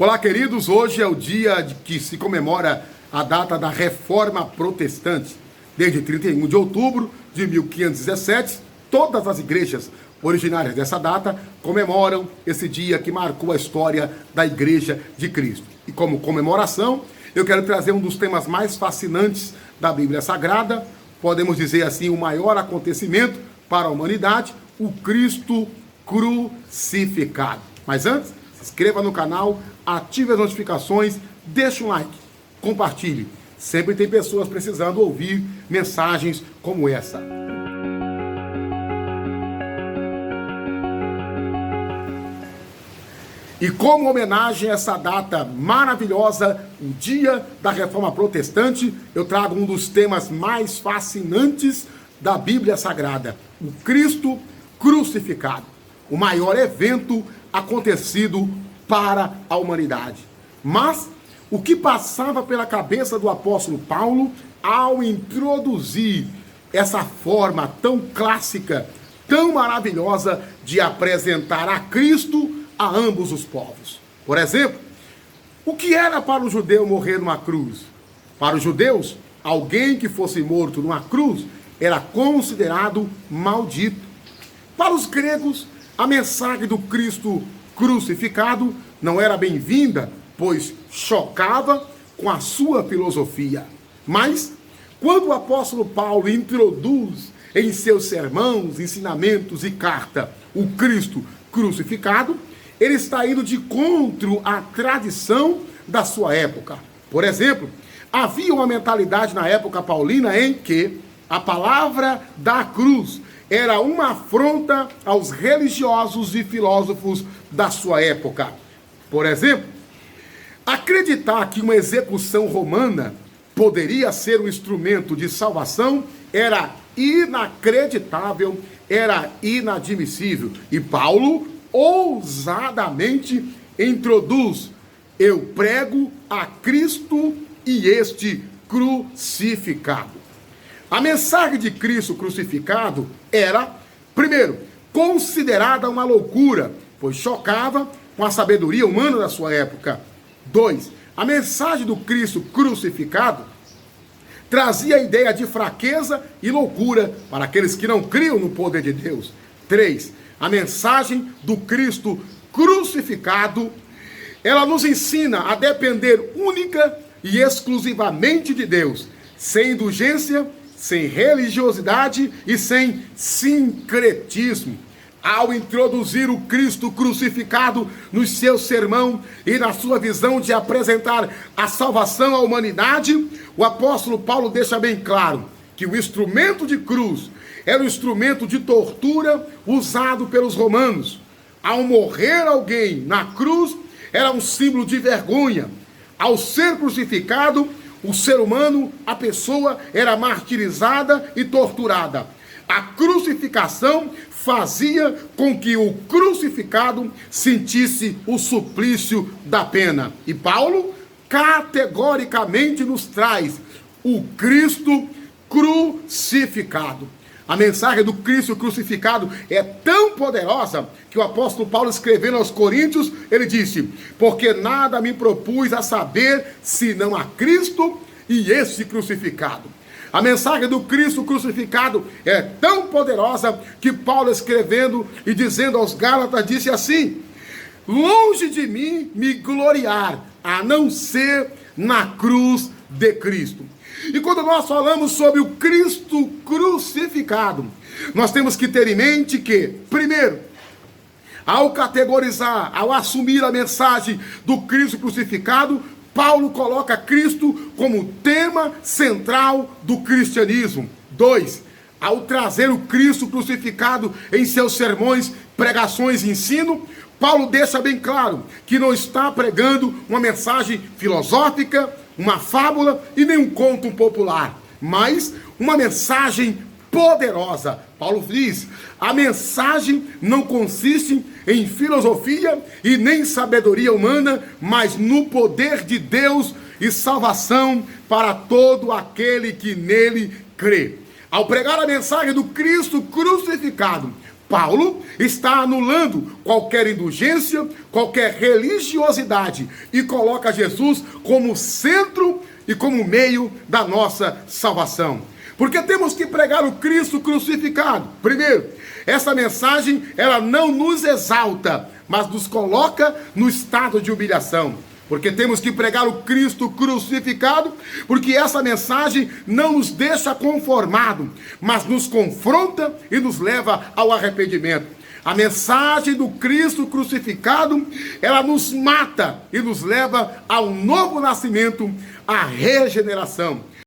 Olá, queridos. Hoje é o dia que se comemora a data da Reforma Protestante. Desde 31 de outubro de 1517, todas as igrejas originárias dessa data comemoram esse dia que marcou a história da Igreja de Cristo. E como comemoração, eu quero trazer um dos temas mais fascinantes da Bíblia Sagrada, podemos dizer assim, o maior acontecimento para a humanidade, o Cristo crucificado. Mas antes, se inscreva no canal, ative as notificações, deixe um like, compartilhe. Sempre tem pessoas precisando ouvir mensagens como essa. E como homenagem a essa data maravilhosa, o dia da Reforma Protestante, eu trago um dos temas mais fascinantes da Bíblia Sagrada, o Cristo crucificado, o maior evento acontecido para a humanidade. Mas o que passava pela cabeça do apóstolo Paulo ao introduzir essa forma tão clássica, tão maravilhosa de apresentar a Cristo a ambos os povos? Por exemplo, o que era para o judeu morrer numa cruz? Para os judeus, alguém que fosse morto numa cruz era considerado maldito. Para os gregos, a mensagem do Cristo crucificado não era bem-vinda, pois chocava com a sua filosofia. Mas, quando o apóstolo Paulo introduz em seus sermãos, ensinamentos e carta o Cristo crucificado, ele está indo de encontro à tradição da sua época. Por exemplo, havia uma mentalidade na época paulina em que a palavra da cruz era uma afronta aos religiosos e filósofos da sua época. Por exemplo, acreditar que uma execução romana poderia ser um instrumento de salvação era inacreditável, era inadmissível. E Paulo ousadamente introduz: eu prego a Cristo e este crucificado. A mensagem de Cristo crucificado era, primeiro, considerada uma loucura, pois chocava com a sabedoria humana da sua época. 2. A mensagem do Cristo crucificado trazia a ideia de fraqueza e loucura para aqueles que não criam no poder de Deus. 3. A mensagem do Cristo crucificado, ela nos ensina a depender única e exclusivamente de Deus, sem indulgência, sem religiosidade e sem sincretismo. Ao introduzir o Cristo crucificado no seu sermão e na sua visão de apresentar a salvação à humanidade, o apóstolo Paulo deixa bem claro que o instrumento de cruz era o instrumento de tortura usado pelos romanos. Ao morrer alguém na cruz, era um símbolo de vergonha. Ao ser crucificado, o ser humano, a pessoa, era martirizada e torturada. A crucificação fazia com que o crucificado sentisse o suplício da pena. E Paulo categoricamente nos traz o Cristo crucificado. A mensagem do Cristo crucificado é tão poderosa que o apóstolo Paulo, escrevendo aos Coríntios, ele disse: porque nada me propus a saber senão a Cristo e esse crucificado. A mensagem do Cristo crucificado é tão poderosa que Paulo, escrevendo e dizendo aos Gálatas, disse assim: longe de mim me gloriar, a não ser na cruz de Cristo. E quando nós falamos sobre o Cristo crucificado, nós temos que ter em mente que, primeiro, ao categorizar, ao assumir a mensagem do Cristo crucificado, Paulo coloca Cristo como tema central do cristianismo. 2. Ao trazer o Cristo crucificado em seus sermões, pregações e ensino, Paulo deixa bem claro que não está pregando uma mensagem filosófica, uma fábula e nem um conto popular, mas uma mensagem poderosa. Paulo diz: a mensagem não consiste em filosofia e nem sabedoria humana, mas no poder de Deus e salvação para todo aquele que nele crê. Ao pregar a mensagem do Cristo crucificado, Paulo está anulando qualquer indulgência, qualquer religiosidade e coloca Jesus como centro e como meio da nossa salvação. Porque temos que pregar o Cristo crucificado. Primeiro, essa mensagem, ela não nos exalta, mas nos coloca no estado de humilhação. Porque temos que pregar o Cristo crucificado, porque essa mensagem não nos deixa conformado, mas nos confronta e nos leva ao arrependimento. A mensagem do Cristo crucificado, ela nos mata e nos leva ao novo nascimento, à regeneração.